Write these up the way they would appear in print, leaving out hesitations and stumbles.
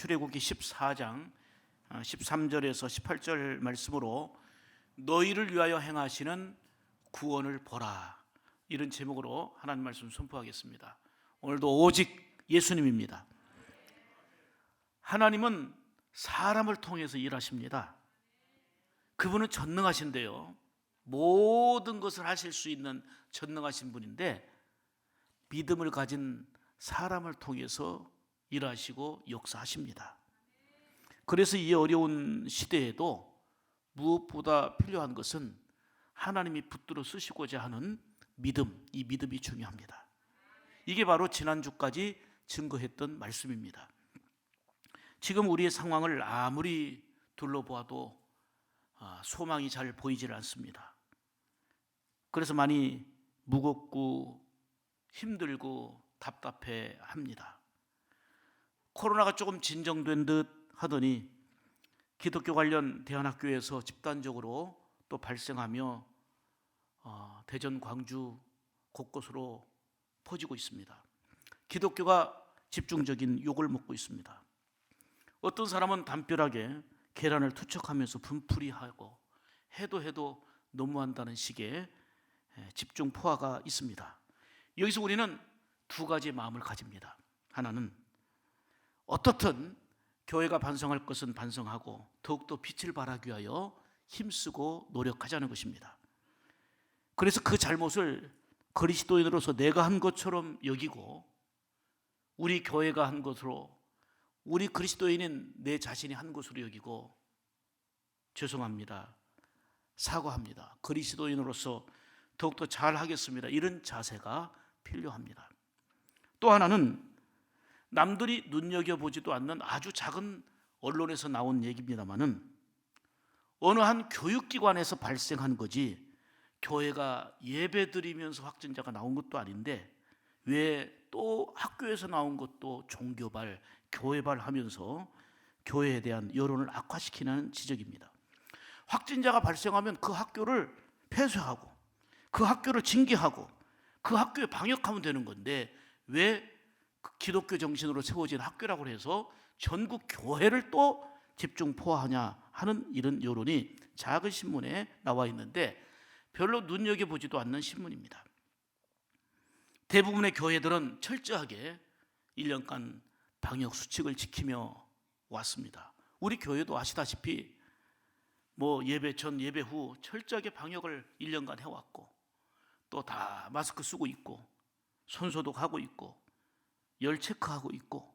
출애굽기 14장 13절에서 18절 말씀으로 너희를 위하여 행하시는 구원을 보라, 이런 제목으로 하나님 말씀 선포하겠습니다. 오늘도 오직 예수님입니다. 하나님은 사람을 통해서 일하십니다. 그분은 전능하신데요, 모든 것을 하실 수 있는 전능하신 분인데 믿음을 가진 사람을 통해서 일하시고 역사하십니다. 그래서 이 어려운 시대에도 무엇보다 필요한 것은 하나님이 붙들어 쓰시고자 하는 믿음, 이 믿음이 중요합니다. 이게 바로 지난주까지 증거했던 말씀입니다. 지금 우리의 상황을 아무리 둘러보아도 소망이 잘 보이질 않습니다. 그래서 많이 무겁고 힘들고 답답해 합니다. 코로나가 조금 진정된 듯 하더니 기독교 관련 대안학교에서 집단적으로 또 발생하며 대전, 광주 곳곳으로 퍼지고 있습니다. 기독교가 집중적인 욕을 먹고 있습니다. 어떤 사람은 담벼락에 계란을 투척하면서 분풀이하고 해도 너무한다는 식의 집중 포화가 있습니다. 여기서 우리는 두 가지 마음을 가집니다. 하나는 어떻든 교회가 반성할 것은 반성하고 더욱더 빛을 발하기 위하여 힘쓰고 노력하자는 것입니다. 그래서 그 잘못을 그리스도인으로서 내가 한 것처럼 여기고 우리 교회가 한 것으로, 우리 그리스도인인 내 자신이 한 것으로 여기고 죄송합니다, 사과합니다, 그리스도인으로서 더욱더 잘하겠습니다, 이런 자세가 필요합니다. 또 하나는 남들이 눈여겨보지도 않는 아주 작은 언론에서 나온 얘기입니다마는 어느 한 교육기관에서 발생한 거지 교회가 예배드리면서 확진자가 나온 것도 아닌데 왜 또 학교에서 나온 것도 종교발, 교회발 하면서 교회에 대한 여론을 악화시키는 지적입니다. 확진자가 발생하면 그 학교를 폐쇄하고 그 학교를 징계하고 그 학교에 방역하면 되는 건데 왜 기독교 정신으로 세워진 학교라고 해서 전국 교회를 또 집중 포화하냐 하는 이런 여론이 작은 신문에 나와 있는데 별로 눈여겨보지도 않는 신문입니다. 대부분의 교회들은 철저하게 1년간 방역 수칙을 지키며 왔습니다. 우리 교회도 아시다시피 예배 전 예배 후 철저하게 방역을 1년간 해왔고 또 다 마스크 쓰고 있고 손소독하고 있고 열 체크하고 있고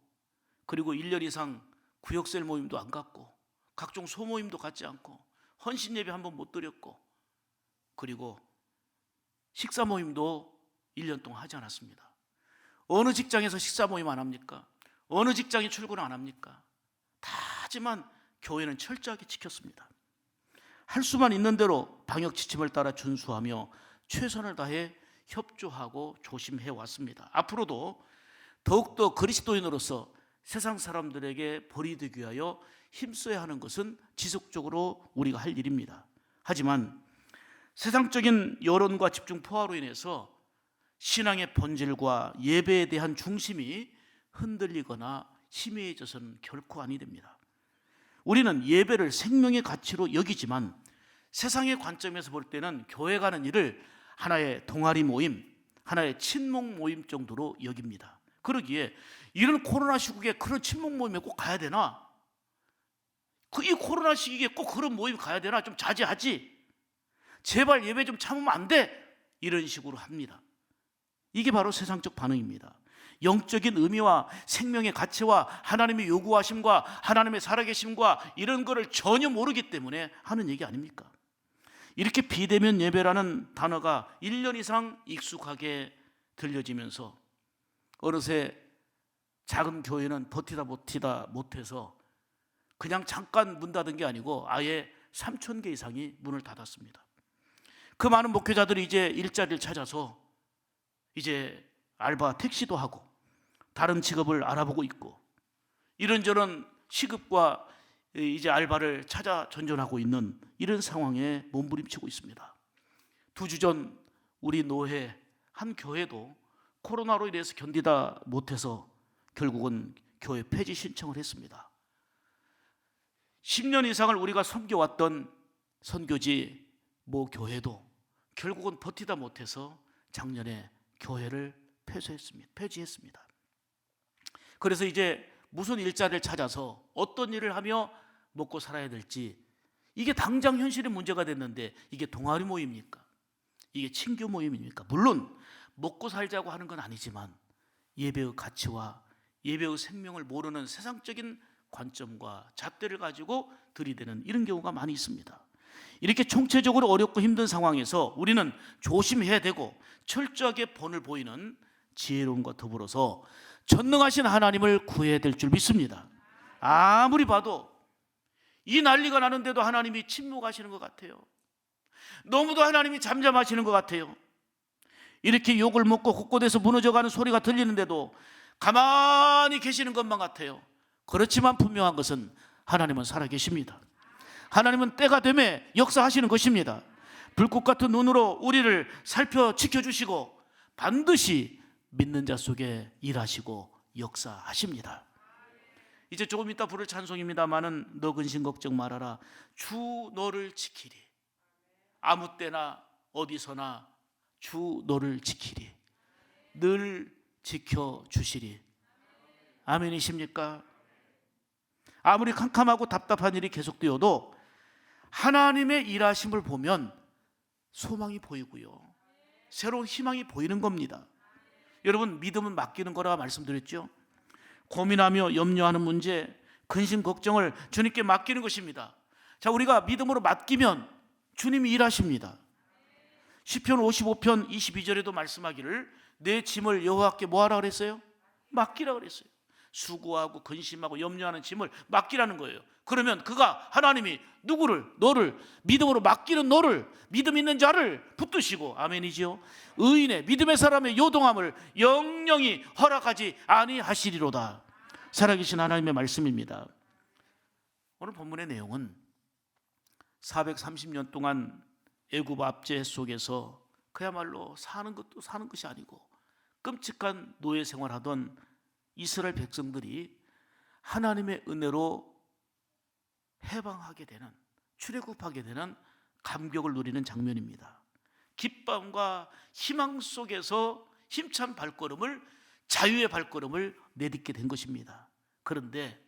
그리고 1년 이상 구역셀 모임도 안 갔고 각종 소모임도 갖지 않고 헌신 예배 한번 못 드렸고 그리고 식사 모임도 1년 동안 하지 않았습니다. 어느 직장에서 식사 모임 안 합니까? 어느 직장이 출근 안 합니까? 다 하지만 교회는 철저하게 지켰습니다. 할 수만 있는 대로 방역 지침을 따라 준수하며 최선을 다해 협조하고 조심해 왔습니다. 앞으로도 더욱더 그리스도인으로서 세상 사람들에게 벌이 되기 위하여 힘써야 하는 것은 지속적으로 우리가 할 일입니다. 하지만 세상적인 여론과 집중 포화로 인해서 신앙의 본질과 예배에 대한 중심이 흔들리거나 희미해져서는 결코 아니 됩니다. 우리는 예배를 생명의 가치로 여기지만 세상의 관점에서 볼 때는 교회 가는 일을 하나의 동아리 모임, 하나의 친목 모임 정도로 여깁니다. 그러기에 이런 코로나 시국에 그런 친목 모임에 꼭 가야 되나? 이 코로나 시기에 꼭 그런 모임 가야 되나? 좀 자제하지. 제발 예배 좀 참으면 안 돼. 이런 식으로 합니다. 이게 바로 세상적 반응입니다. 영적인 의미와 생명의 가치와 하나님의 요구하심과 하나님의 살아계심과 이런 거를 전혀 모르기 때문에 하는 얘기 아닙니까? 이렇게 비대면 예배라는 단어가 1년 이상 익숙하게 들려지면서 어느새 작은 교회는 버티다 못해서 그냥 잠깐 문 닫은 게 아니고 아예 3,000개 이상이 문을 닫았습니다. 그 많은 목회자들이 이제 일자리를 찾아서 이제 알바 택시도 하고 다른 직업을 알아보고 있고 이런저런 시급과 이제 알바를 찾아 전전하고 있는 이런 상황에 몸부림치고 있습니다. 2주 전 우리 노회 한 교회도 코로나로 인해서 견디다 못해서 결국은 교회 폐지 신청을 했습니다. 10년 이상을 우리가 섬겨왔던 선교지 모 교회도 결국은 버티다 못해서 작년에 교회를 폐지했습니다. 그래서 이제 무슨 일자리를 찾아서 어떤 일을 하며 먹고 살아야 될지, 이게 당장 현실의 문제가 됐는데 이게 동아리 모임입니까? 이게 친교 모임입니까? 물론 먹고 살자고 하는 건 아니지만 예배의 가치와 예배의 생명을 모르는 세상적인 관점과 잣대를 가지고 들이대는 이런 경우가 많이 있습니다. 이렇게 총체적으로 어렵고 힘든 상황에서 우리는 조심해야 되고 철저하게 본을 보이는 지혜로움과 더불어서 전능하신 하나님을 구해야 될 줄 믿습니다. 아무리 봐도 이 난리가 나는데도 하나님이 침묵하시는 것 같아요. 너무도 하나님이 잠잠하시는 것 같아요. 이렇게 욕을 먹고 곳곳에서 무너져가는 소리가 들리는데도 가만히 계시는 것만 같아요. 그렇지만 분명한 것은 하나님은 살아계십니다. 하나님은 때가 되매 역사하시는 것입니다. 불꽃 같은 눈으로 우리를 살펴 지켜주시고 반드시 믿는 자 속에 일하시고 역사하십니다. 이제 조금 이따 부를 찬송입니다마는 너 근심 걱정 말아라, 주 너를 지키리. 아무 때나 어디서나 주 너를 지키리. 늘 지켜주시리. 아멘이십니까? 아무리 캄캄하고 답답한 일이 계속되어도 하나님의 일하심을 보면 소망이 보이고요, 새로운 희망이 보이는 겁니다. 여러분, 믿음은 맡기는 거라 말씀드렸죠. 고민하며 염려하는 문제, 근심 걱정을 주님께 맡기는 것입니다. 자, 우리가 믿음으로 맡기면 주님이 일하십니다. 시편 55편 22절에도 말씀하기를 내 짐을 여호와께 뭐하라 그랬어요? 맡기라 그랬어요. 수고하고 근심하고 염려하는 짐을 맡기라는 거예요. 그러면 그가, 하나님이 누구를? 너를, 믿음으로 맡기는 너를, 믿음 있는 자를 붙드시고, 아멘이지요, 의인의 믿음의 사람의 요동함을 영영히 허락하지 아니하시리로다. 살아계신 하나님의 말씀입니다. 오늘 본문의 내용은 430년 동안 애굽 압제 속에서 그야말로 사는 것도 사는 것이 아니고 끔찍한 노예 생활하던 이스라엘 백성들이 하나님의 은혜로 해방하게 되는, 출애굽하게 되는 감격을 누리는 장면입니다. 기쁨과 희망 속에서 힘찬 발걸음을, 자유의 발걸음을 내딛게 된 것입니다. 그런데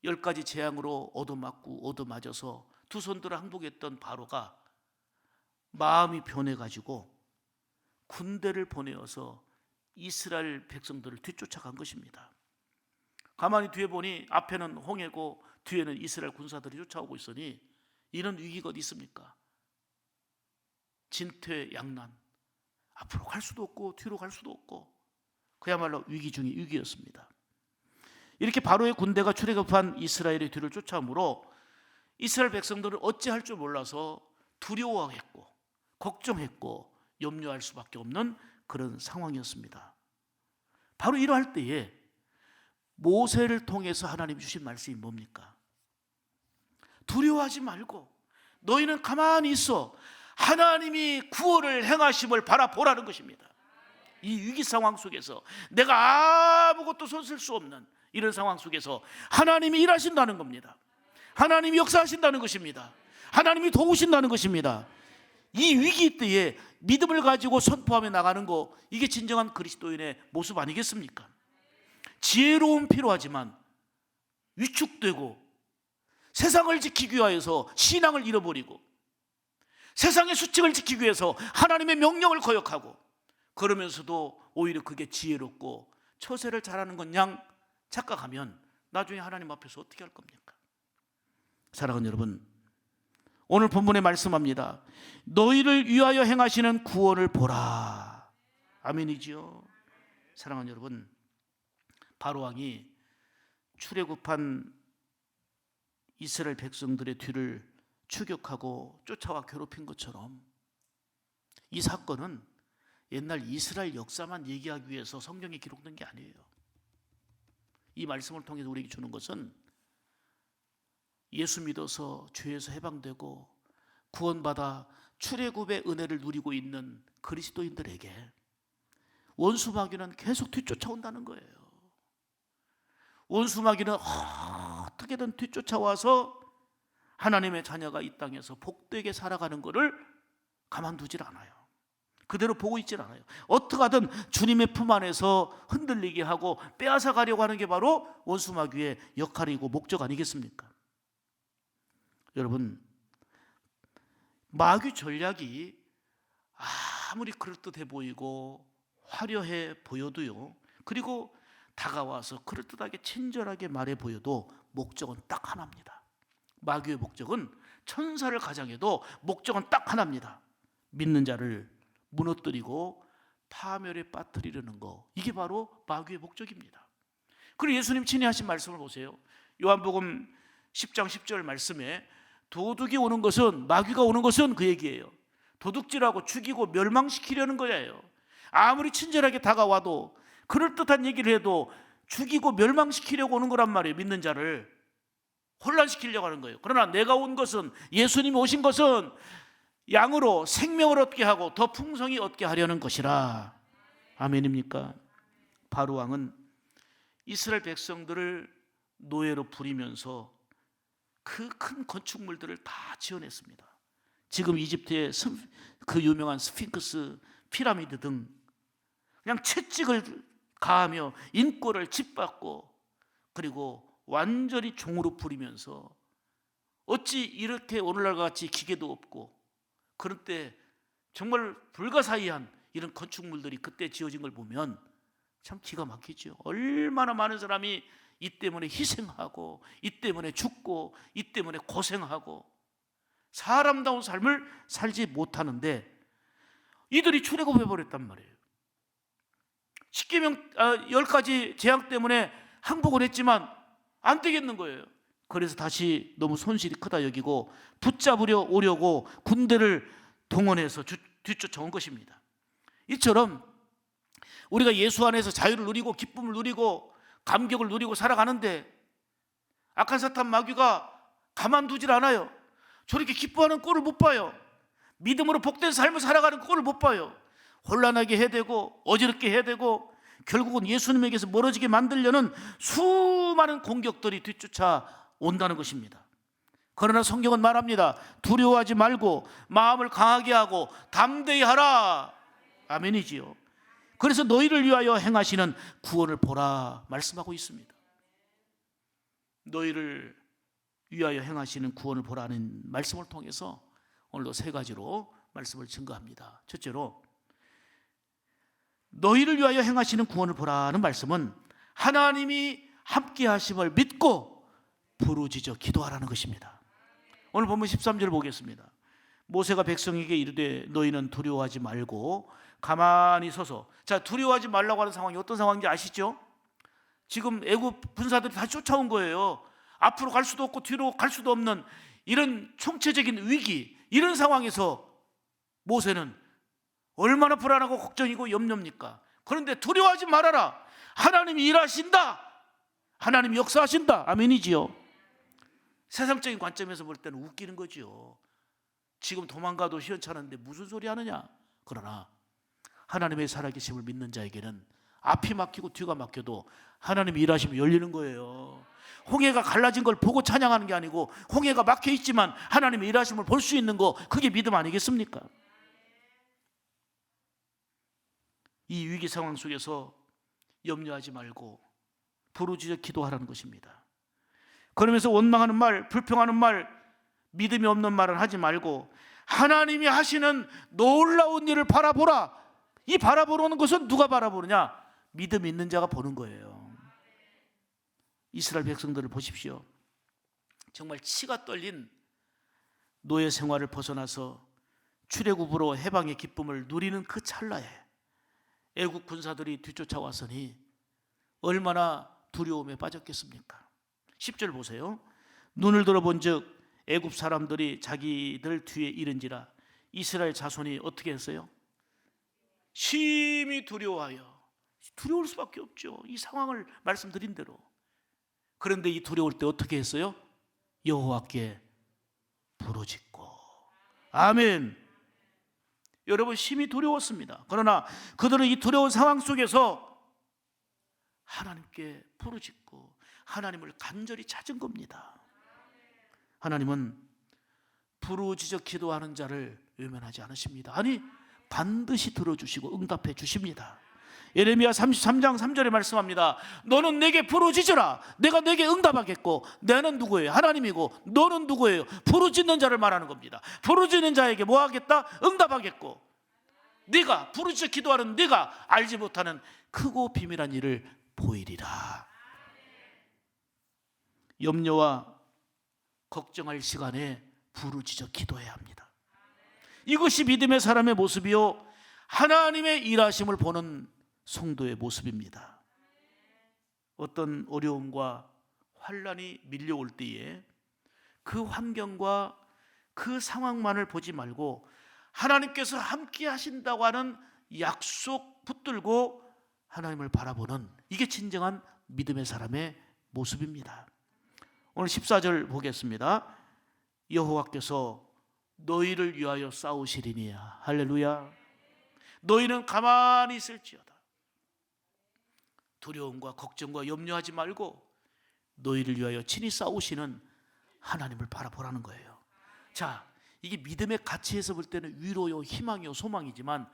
10가지 재앙으로 얻어맞고 얻어맞아서 두 손들을 항복했던 바로가 마음이 변해가지고 군대를 보내어서 이스라엘 백성들을 뒤쫓아간 것입니다. 가만히 뒤에 보니 앞에는 홍해고 뒤에는 이스라엘 군사들이 쫓아오고 있으니 이런 위기가 어디 있습니까? 진퇴양난, 앞으로 갈 수도 없고 뒤로 갈 수도 없고 그야말로 위기 중의 위기였습니다. 이렇게 바로의 군대가 출애굽한 이스라엘의 뒤를 쫓아오므로 이스라엘 백성들은 어찌할 줄 몰라서 두려워했고 걱정했고 염려할 수밖에 없는 그런 상황이었습니다. 바로 이러할 때에 모세를 통해서 하나님 주신 말씀이 뭡니까? 두려워하지 말고 너희는 가만히 있어 하나님이 구원을 행하심을 바라보라는 것입니다. 이 위기 상황 속에서 내가 아무것도 손쓸 수 없는 이런 상황 속에서 하나님이 일하신다는 겁니다. 하나님이 역사하신다는 것입니다. 하나님이 도우신다는 것입니다. 이 위기 때에 믿음을 가지고 선포하며 나가는 거, 이게 진정한 그리스도인의 모습 아니겠습니까? 지혜로움 필요하지만 위축되고 세상을 지키기 위해서 신앙을 잃어버리고 세상의 수칙을 지키기 위해서 하나님의 명령을 거역하고 그러면서도 오히려 그게 지혜롭고 처세를 잘하는 건 양 착각하면 나중에 하나님 앞에서 어떻게 할 겁니까? 사랑하는 여러분, 오늘 본문에 말씀합니다. 너희를 위하여 행하시는 구원을 보라. 아멘이지요. 사랑하는 여러분, 바로왕이 출애굽한 이스라엘 백성들의 뒤를 추격하고 쫓아와 괴롭힌 것처럼 이 사건은 옛날 이스라엘 역사만 얘기하기 위해서 성경에 기록된 게 아니에요. 이 말씀을 통해서 우리에게 주는 것은 예수 믿어서 죄에서 해방되고 구원받아 출애굽의 은혜를 누리고 있는 그리스도인들에게 원수 마귀는 계속 뒤쫓아온다는 거예요. 원수 마귀는 어떻게 어떻게든 뒤쫓아와서 하나님의 자녀가 이 땅에서 복되게 살아가는 것을 가만두질 않아요. 그대로 보고 있질 않아요. 어떻게 하든 주님의 품 안에서 흔들리게 하고 빼앗아 가려고 하는 게 바로 원수 마귀의 역할이고 목적 아니겠습니까? 여러분, 마귀 전략이 아무리 그럴듯해 보이고 화려해 보여도요, 그리고 다가와서 그럴듯하게 친절하게 말해 보여도 목적은 딱 하나입니다. 마귀의 목적은 천사를 가장해도 목적은 딱 하나입니다. 믿는 자를 무너뜨리고 파멸에 빠뜨리려는 거, 이게 바로 마귀의 목적입니다. 그리고 예수님 친히 하신 말씀을 보세요. 요한복음 10장 10절 말씀에 도둑이 오는 것은, 마귀가 오는 것은 그 얘기예요. 도둑질하고 죽이고 멸망시키려는 거예요. 아무리 친절하게 다가와도 그럴듯한 얘기를 해도 죽이고 멸망시키려고 오는 거란 말이에요. 믿는 자를 혼란시키려고 하는 거예요. 그러나 내가 온 것은, 예수님이 오신 것은 양으로 생명을 얻게 하고 더 풍성히 얻게 하려는 것이라. 아멘입니까? 바로왕은 이스라엘 백성들을 노예로 부리면서 그 큰 건축물들을 다 지어냈습니다. 지금 이집트의 그 유명한 스핑크스, 피라미드 등 그냥 채찍을 가하며 인권을 짓밟고, 그리고 완전히 종으로 부리면서 어찌 이렇게 오늘날과 같이 기계도 없고 그럴 때 정말 불가사의한 이런 건축물들이 그때 지어진 걸 보면 참 기가 막히죠. 얼마나 많은 사람이 이 때문에 희생하고, 이 때문에 죽고, 이 때문에 고생하고 사람다운 삶을 살지 못하는데 이들이 출애굽해버렸단 말이에요. 10가지 재앙 때문에 항복을 했지만 안 되겠는 거예요. 그래서 다시 너무 손실이 크다 여기고 붙잡으려 오려고 군대를 동원해서 뒤쫓아온 것입니다. 이처럼 우리가 예수 안에서 자유를 누리고 기쁨을 누리고 감격을 누리고 살아가는데 악한 사탄 마귀가 가만두질 않아요. 저렇게 기뻐하는 꼴을 못 봐요. 믿음으로 복된 삶을 살아가는 꼴을 못 봐요. 혼란하게 해대고 어지럽게 해대고 결국은 예수님에게서 멀어지게 만들려는 수많은 공격들이 뒤쫓아 온다는 것입니다. 그러나 성경은 말합니다. 두려워하지 말고 마음을 강하게 하고 담대히 하라. 아멘이지요. 그래서 너희를 위하여 행하시는 구원을 보라 말씀하고 있습니다. 너희를 위하여 행하시는 구원을 보라는 말씀을 통해서 오늘도 3가지로 말씀을 증거합니다. 첫째로, 너희를 위하여 행하시는 구원을 보라는 말씀은 하나님이 함께 하심을 믿고 부르짖어 기도하라는 것입니다. 오늘 본문 13절 보겠습니다. 모세가 백성에게 이르되 너희는 두려워하지 말고 가만히 서서. 자, 두려워하지 말라고 하는 상황이 어떤 상황인지 아시죠? 지금 애굽 군사들이 다 쫓아온 거예요. 앞으로 갈 수도 없고 뒤로 갈 수도 없는 이런 총체적인 위기, 이런 상황에서 모세는 얼마나 불안하고 걱정이고 염려입니까? 그런데 두려워하지 말아라. 하나님이 일하신다. 하나님이 역사하신다. 아멘이지요. 세상적인 관점에서 볼 때는 웃기는 거지요. 지금 도망가도 시원찮은데 무슨 소리 하느냐. 그러나 하나님의 살아계심을 믿는 자에게는 앞이 막히고 뒤가 막혀도 하나님이 일하시면 열리는 거예요. 홍해가 갈라진 걸 보고 찬양하는 게 아니고 홍해가 막혀 있지만 하나님의 일하심을 볼 수 있는 거, 그게 믿음 아니겠습니까? 이 위기 상황 속에서 염려하지 말고 부르짖어 기도하라는 것입니다. 그러면서 원망하는 말, 불평하는 말, 믿음이 없는 말은 하지 말고 하나님이 하시는 놀라운 일을 바라보라. 이 바라보는 것은 누가 바라보느냐? 믿음 있는 자가 보는 거예요. 이스라엘 백성들을 보십시오. 정말 치가 떨린 노예 생활을 벗어나서 출애굽으로 해방의 기쁨을 누리는 그 찰나에 애국 군사들이 뒤쫓아왔으니 얼마나 두려움에 빠졌겠습니까? 10절 보세요. 눈을 들어본 즉 애굽 사람들이 자기들 뒤에 이른지라. 이스라엘 자손이 어떻게 했어요? 심히 두려워하여. 두려울 수밖에 없죠. 이 상황을 말씀드린 대로. 그런데 이 두려울 때 어떻게 했어요? 여호와께 부르짖고. 아멘. 여러분, 심히 두려웠습니다. 그러나 그들은 이 두려운 상황 속에서 하나님께 부르짖고 하나님을 간절히 찾은 겁니다. 하나님은 부르짖어 기도하는 자를 외면하지 않으십니다. 아니, 반드시 들어주시고 응답해 주십니다. 예레미야 33장 3절에 말씀합니다. 너는 내게 부르짖으라. 내가 내게 응답하겠고. 내는 누구예요? 하나님이고 너는 누구예요? 부르짖는 자를 말하는 겁니다. 부르짖는 자에게 뭐 하겠다? 응답하겠고. 네가 부르짖어 기도하는 네가 알지 못하는 크고 비밀한 일을 보이리라. 염려와 걱정할 시간에 부르짖어 기도해야 합니다. 이것이 믿음의 사람의 모습이요, 하나님의 일하심을 보는 성도의 모습입니다. 어떤 어려움과 환난이 밀려올 때에 그 환경과 그 상황만을 보지 말고 하나님께서 함께 하신다고 하는 약속 붙들고 하나님을 바라보는, 이게 진정한 믿음의 사람의 모습입니다. 오늘 14절 보겠습니다. 여호와께서 너희를 위하여 싸우시리니. 할렐루야. 너희는 가만히 있을지어다. 두려움과 걱정과 염려하지 말고 너희를 위하여 친히 싸우시는 하나님을 바라보라는 거예요. 자, 이게 믿음의 가치에서 볼 때는 위로요, 희망이요, 소망이지만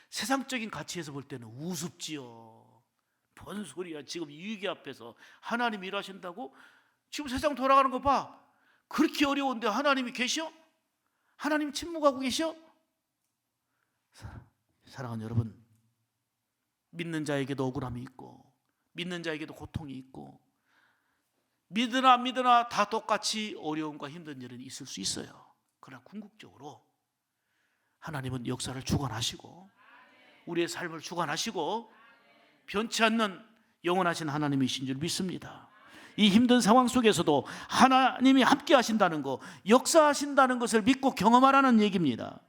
세상적인 가치에서 볼 때는 우습지요. 뭔 소리야, 지금 이 위기 앞에서 하나님이 일하신다고? 지금 세상 돌아가는 거 봐. 그렇게 어려운데 하나님이 계셔? 하나님 침묵하고 계셔? 사랑하는 여러분, 믿는 자에게도 억울함이 있고 믿는 자에게도 고통이 있고 믿으나 안 믿으나 다 똑같이 어려움과 힘든 일은 있을 수 있어요. 그러나 궁극적으로 하나님은 역사를 주관하시고 우리의 삶을 주관하시고 변치 않는 영원하신 하나님이신 줄 믿습니다. 이 힘든 상황 속에서도 하나님이 함께 하신다는 거, 역사하신다는 것을 믿고 경험하라는 얘기입니다.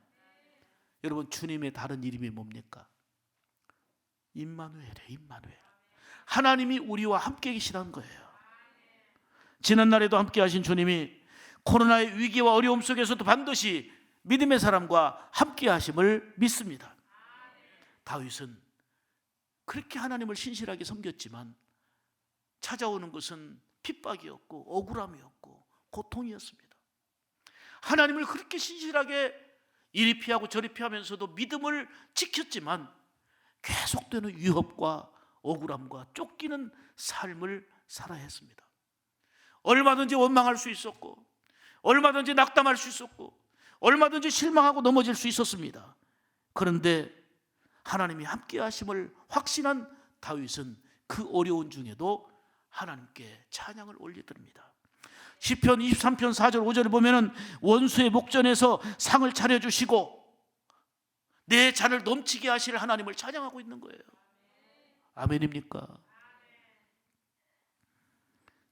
여러분, 주님의 다른 이름이 뭡니까? 임마누엘이에요. 임마누엘. 하나님이 우리와 함께 계시다는 거예요. 지난날에도 함께 하신 주님이 코로나의 위기와 어려움 속에서도 반드시 믿음의 사람과 함께 하심을 믿습니다. 다윗은 그렇게 하나님을 신실하게 섬겼지만 찾아오는 것은 핍박이었고 억울함이었고 고통이었습니다. 하나님을 그렇게 신실하게 이리 피하고 저리 피하면서도 믿음을 지켰지만 계속되는 위협과 억울함과 쫓기는 삶을 살아야 했습니다. 얼마든지 원망할 수 있었고 얼마든지 낙담할 수 있었고 얼마든지 실망하고 넘어질 수 있었습니다. 그런데 하나님이 함께 하심을 확신한 다윗은 그 어려운 중에도 하나님께 찬양을 올려드립니다. 시편 23편 4절 5절에 보면은 원수의 목전에서 상을 차려주시고 내 잔을 넘치게 하실 하나님을 찬양하고 있는 거예요. 아멘입니까?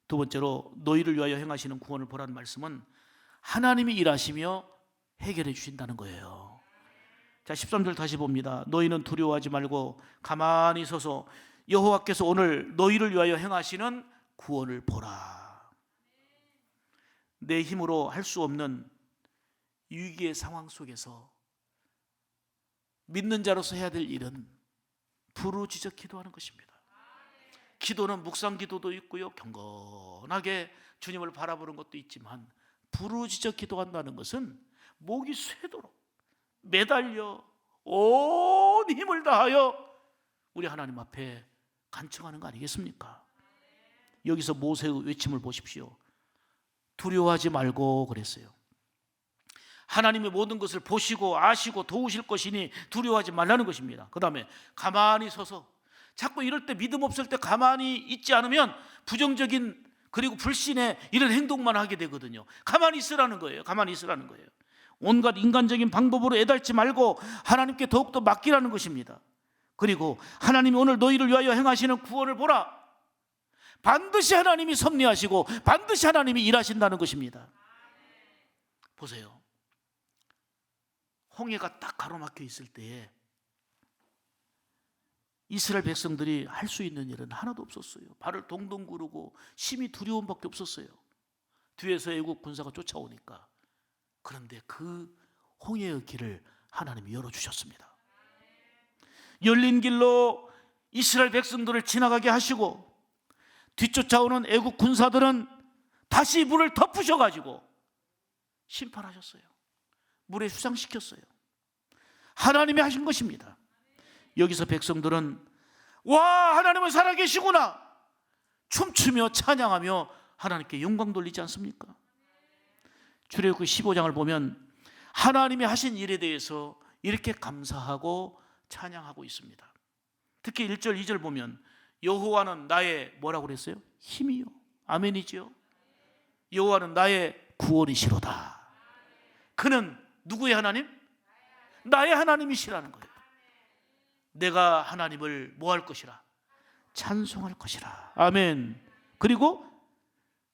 두 번째로 너희를 위하여 행하시는 구원을 보라는 말씀은 하나님이 일하시며 해결해 주신다는 거예요. 자, 13절 다시 봅니다. 너희는 두려워하지 말고 가만히 서서 여호와께서 오늘 너희를 위하여 행하시는 구원을 보라. 내 힘으로 할 수 없는 위기의 상황 속에서 믿는 자로서 해야 될 일은 부르짖어 기도하는 것입니다. 기도는 묵상 기도도 있고요, 경건하게 주님을 바라보는 것도 있지만 부르짖어 기도한다는 것은 목이 쇠도록 매달려 온 힘을 다하여 우리 하나님 앞에 간청하는 거 아니겠습니까? 여기서 모세의 외침을 보십시오. 두려워하지 말고 그랬어요. 하나님의 모든 것을 보시고 아시고 도우실 것이니 두려워하지 말라는 것입니다. 그 다음에 가만히 서서, 자꾸 이럴 때 믿음 없을 때 가만히 있지 않으면 부정적인 그리고 불신의 이런 행동만 하게 되거든요. 가만히 있으라는 거예요. 가만히 있으라는 거예요. 온갖 인간적인 방법으로 애달지 말고 하나님께 더욱더 맡기라는 것입니다. 그리고 하나님이 오늘 너희를 위하여 행하시는 구원을 보라. 반드시 하나님이 섭리하시고 반드시 하나님이 일하신다는 것입니다. 보세요. 홍해가 딱 가로막혀 있을 때에 이스라엘 백성들이 할 수 있는 일은 하나도 없었어요. 발을 동동 구르고 심히 두려움밖에 없었어요. 뒤에서 애국 군사가 쫓아오니까. 그런데 그 홍해의 길을 하나님이 열어주셨습니다. 열린 길로 이스라엘 백성들을 지나가게 하시고 뒤쫓아오는 애국 군사들은 다시 물을 덮으셔가지고 심판하셨어요. 물에 수상시켰어요. 하나님이 하신 것입니다. 여기서 백성들은 와, 하나님은 살아계시구나 춤추며 찬양하며 하나님께 영광 돌리지 않습니까? 출애굽기 15장을 보면 하나님이 하신 일에 대해서 이렇게 감사하고 찬양하고 있습니다. 특히 1절 2절 보면 여호와는 나의 뭐라고 그랬어요? 힘이요. 아멘이죠. 여호와는 나의 구원이시로다. 그는 누구의 하나님? 나의 하나님이시라는 거예요. 내가 하나님을 뭐 할 것이라? 찬송할 것이라. 아멘. 그리고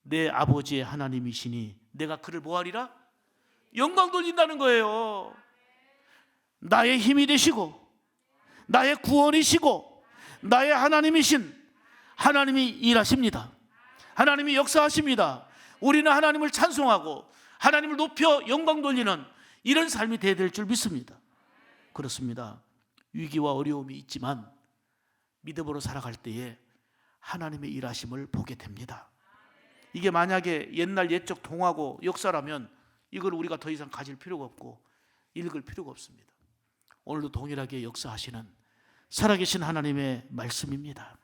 내 아버지의 하나님이시니 내가 그를 뭐 하리라? 영광 돌린다는 거예요. 나의 힘이 되시고 나의 구원이시고 나의 하나님이신 하나님이 일하십니다. 하나님이 역사하십니다. 우리는 하나님을 찬송하고 하나님을 높여 영광 돌리는 이런 삶이 되어야 될 줄 믿습니다. 그렇습니다. 위기와 어려움이 있지만 믿음으로 살아갈 때에 하나님의 일하심을 보게 됩니다. 이게 만약에 옛날 옛적 동화고 역사라면 이걸 우리가 더 이상 가질 필요가 없고 읽을 필요가 없습니다. 오늘도 동일하게 역사하시는 살아계신 하나님의 말씀입니다.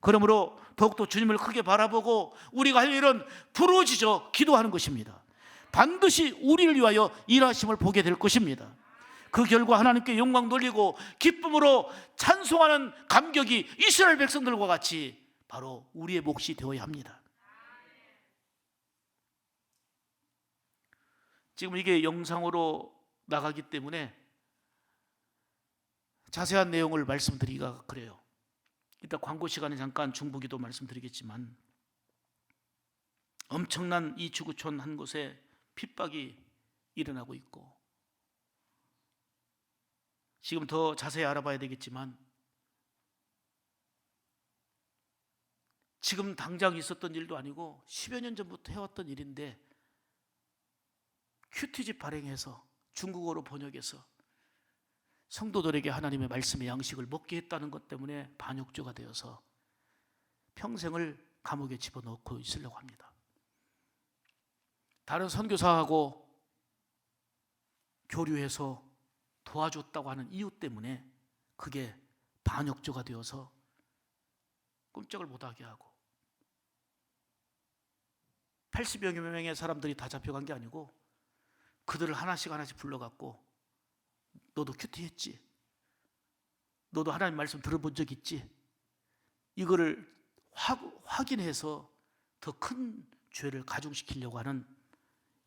그러므로 더욱더 주님을 크게 바라보고 우리가 할 일은 부르짖어 기도하는 것입니다. 반드시 우리를 위하여 일하심을 보게 될 것입니다. 그 결과 하나님께 영광 돌리고 기쁨으로 찬송하는 감격이 이스라엘 백성들과 같이 바로 우리의 몫이 되어야 합니다. 지금 이게 영상으로 나가기 때문에 자세한 내용을 말씀드리기가 그래요. 이따 광고 시간에 잠깐 중보기도 말씀드리겠지만 엄청난 이 지구촌 한 곳에 핍박이 일어나고 있고 지금 더 자세히 알아봐야 되겠지만 지금 당장 있었던 일도 아니고 10여 년 전부터 해왔던 일인데 큐티집 발행해서 중국어로 번역해서 성도들에게 하나님의 말씀의 양식을 먹게 했다는 것 때문에 반역죄가 되어서 평생을 감옥에 집어넣고 있으려고 합니다. 다른 선교사하고 교류해서 도와줬다고 하는 이유 때문에 그게 반역죄가 되어서 꼼짝을 못하게 하고 80여 명의 사람들이 다 잡혀간 게 아니고 그들을 하나씩 불러갖고 너도 큐티했지? 너도 하나님 말씀 들어본 적 있지? 이거를 확인해서 더 큰 죄를 가중시키려고 하는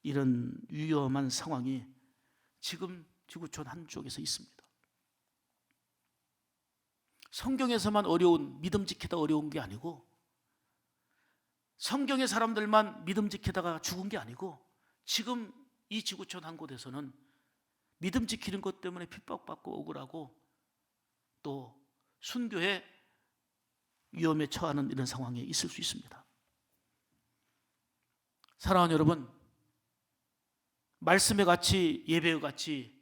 이런 위험한 상황이 지금 지구촌 한쪽에서 있습니다. 성경에서만 어려운 믿음 지키다 어려운 게 아니고 성경의 사람들만 믿음 지키다가 죽은 게 아니고 지금 이 지구촌 한 곳에서는 믿음 지키는 것 때문에 핍박받고 억울하고 또 순교의 위험에 처하는 이런 상황에 있을 수 있습니다. 사랑하는 여러분, 말씀의 가치, 예배의 가치,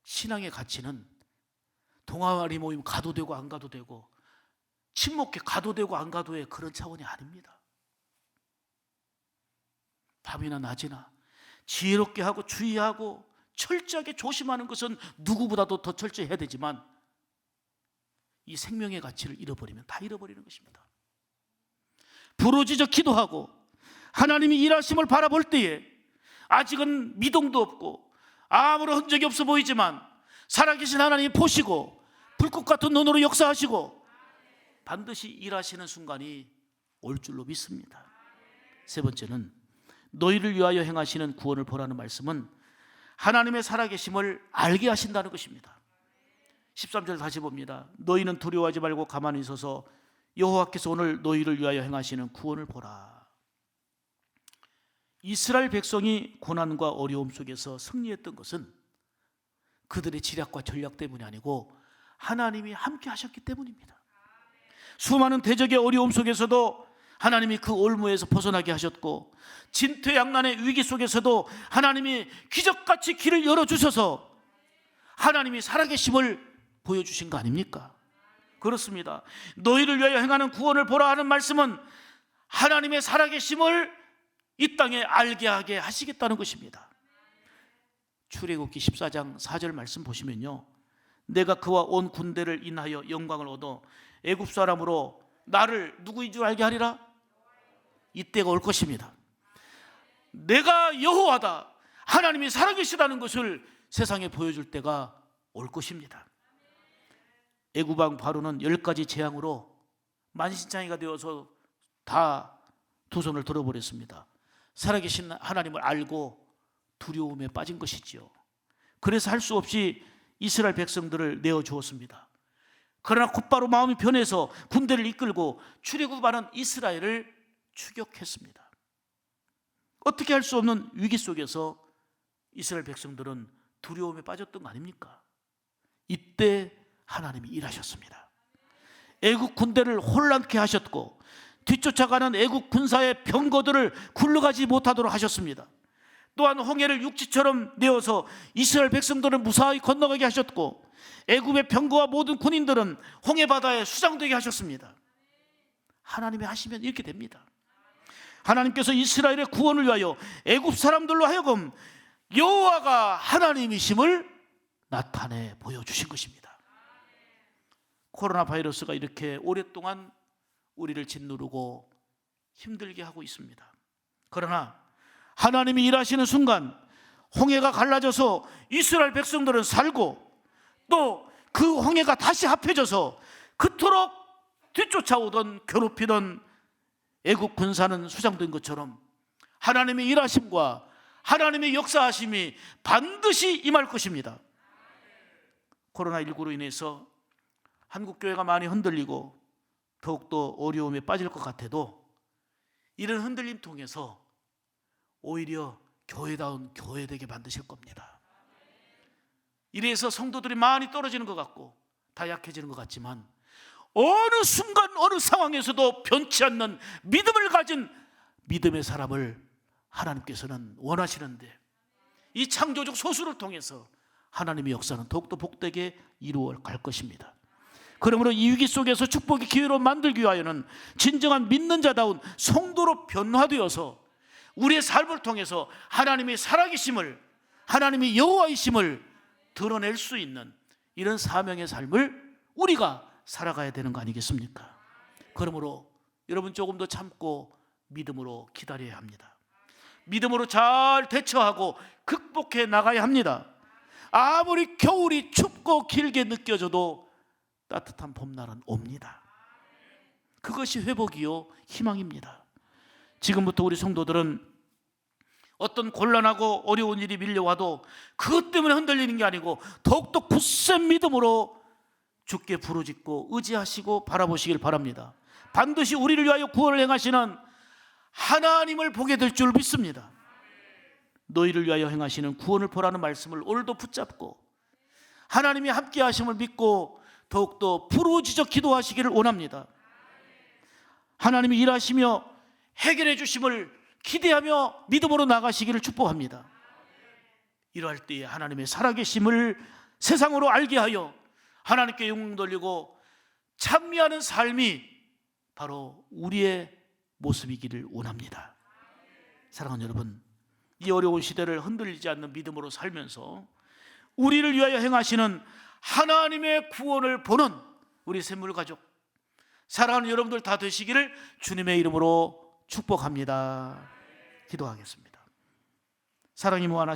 신앙의 가치는 동아리 모임 가도 되고 안 가도 되고 친목회 가도 되고 안 가도의 그런 차원이 아닙니다. 밤이나 낮이나 지혜롭게 하고 주의하고 철저하게 조심하는 것은 누구보다도 더 철저히 해야 되지만 이 생명의 가치를 잃어버리면 다 잃어버리는 것입니다. 부르짖어 기도하고 하나님이 일하심을 바라볼 때에 아직은 미동도 없고 아무런 흔적이 없어 보이지만 살아계신 하나님이 보시고 불꽃 같은 눈으로 역사하시고 반드시 일하시는 순간이 올 줄로 믿습니다. 세 번째는 너희를 위하여 행하시는 구원을 보라는 말씀은 하나님의 살아계심을 알게 하신다는 것입니다. 13절 다시 봅니다. 너희는 두려워하지 말고 가만히 있어서 여호와께서 오늘 너희를 위하여 행하시는 구원을 보라. 이스라엘 백성이 고난과 어려움 속에서 승리했던 것은 그들의 지략과 전략 때문이 아니고 하나님이 함께 하셨기 때문입니다. 수많은 대적의 어려움 속에서도 하나님이 그 올무에서 벗어나게 하셨고 진퇴양난의 위기 속에서도 하나님이 기적같이 길을 열어주셔서 하나님이 살아계심을 보여주신 거 아닙니까? 그렇습니다. 너희를 위하여 행하는 구원을 보라 하는 말씀은 하나님의 살아계심을 이 땅에 알게 하게 하시겠다는 것입니다. 출애굽기 14장 4절 말씀 보시면요, 내가 그와 온 군대를 인하여 영광을 얻어 애굽 사람으로 나를 누구인 줄 알게 하리라. 이때가 올 것입니다. 내가 여호와다, 하나님이 살아계시다는 것을 세상에 보여줄 때가 올 것입니다. 애굽 왕 바로는 10가지 재앙으로 만신창이가 되어서 다 두 손을 들어버렸습니다. 살아계신 하나님을 알고 두려움에 빠진 것이지요. 그래서 할 수 없이 이스라엘 백성들을 내어주었습니다. 그러나 곧바로 마음이 변해서 군대를 이끌고 출애굽하는 이스라엘을 추격했습니다. 어떻게 할 수 없는 위기 속에서 이스라엘 백성들은 두려움에 빠졌던 거 아닙니까? 이때 하나님이 일하셨습니다. 애국 군대를 혼란케 하셨고 뒤쫓아가는 애국 군사의 병거들을 굴러가지 못하도록 하셨습니다. 또한 홍해를 육지처럼 내어서 이스라엘 백성들을 무사히 건너가게 하셨고 애굽의 병거와 모든 군인들은 홍해 바다에 수장되게 하셨습니다. 하나님이 하시면 이렇게 됩니다. 하나님께서 이스라엘의 구원을 위하여 애굽 사람들로 하여금 여호와가 하나님이심을 나타내 보여주신 것입니다. 코로나 바이러스가 이렇게 오랫동안 우리를 짓누르고 힘들게 하고 있습니다. 그러나 하나님이 일하시는 순간 홍해가 갈라져서 이스라엘 백성들은 살고 또 그 홍해가 다시 합해져서 그토록 뒤쫓아오던 괴롭히던 애국 군사는 수장된 것처럼 하나님의 일하심과 하나님의 역사하심이 반드시 임할 것입니다. 코로나19로 인해서 한국교회가 많이 흔들리고 더욱더 어려움에 빠질 것 같아도 이런 흔들림 통해서 오히려 교회다운 교회 되게 만드실 겁니다. 이래서 성도들이 많이 떨어지는 것 같고 다 약해지는 것 같지만 어느 순간 어느 상황에서도 변치 않는 믿음을 가진 믿음의 사람을 하나님께서는 원하시는데 이 창조적 소수를 통해서 하나님의 역사는 더욱더 복되게 이루어 갈 것입니다. 그러므로 이 위기 속에서 축복의 기회로 만들기 위하여는 진정한 믿는 자다운 성도로 변화되어서 우리의 삶을 통해서 하나님의 살아계심을, 하나님의 여호와이심을 드러낼 수 있는 이런 사명의 삶을 우리가 살아가야 되는 거 아니겠습니까? 그러므로 여러분 조금 더 참고 믿음으로 기다려야 합니다. 믿음으로 잘 대처하고 극복해 나가야 합니다. 아무리 겨울이 춥고 길게 느껴져도 따뜻한 봄날은 옵니다. 그것이 회복이요 희망입니다. 지금부터 우리 성도들은 어떤 곤란하고 어려운 일이 밀려와도 그것 때문에 흔들리는 게 아니고 더욱더 굳센 믿음으로 주께 부르짖고 의지하시고 바라보시길 바랍니다. 반드시 우리를 위하여 구원을 행하시는 하나님을 보게 될 줄 믿습니다. 너희를 위하여 행하시는 구원을 보라는 말씀을 오늘도 붙잡고 하나님이 함께 하심을 믿고 더욱더 부르짖어 기도하시기를 원합니다. 하나님이 일하시며 해결해 주심을 기대하며 믿음으로 나가시기를 축복합니다. 이러할 때에 하나님의 살아계심을 세상으로 알게 하여 하나님께 영광 돌리고 찬미하는 삶이 바로 우리의 모습이기를 원합니다. 사랑하는 여러분, 이 어려운 시대를 흔들리지 않는 믿음으로 살면서 우리를 위하여 행하시는 하나님의 구원을 보는 우리 샘물가족, 사랑하는 여러분들 다 되시기를 주님의 이름으로 축복합니다. 기도하겠습니다. 사랑이 무한하신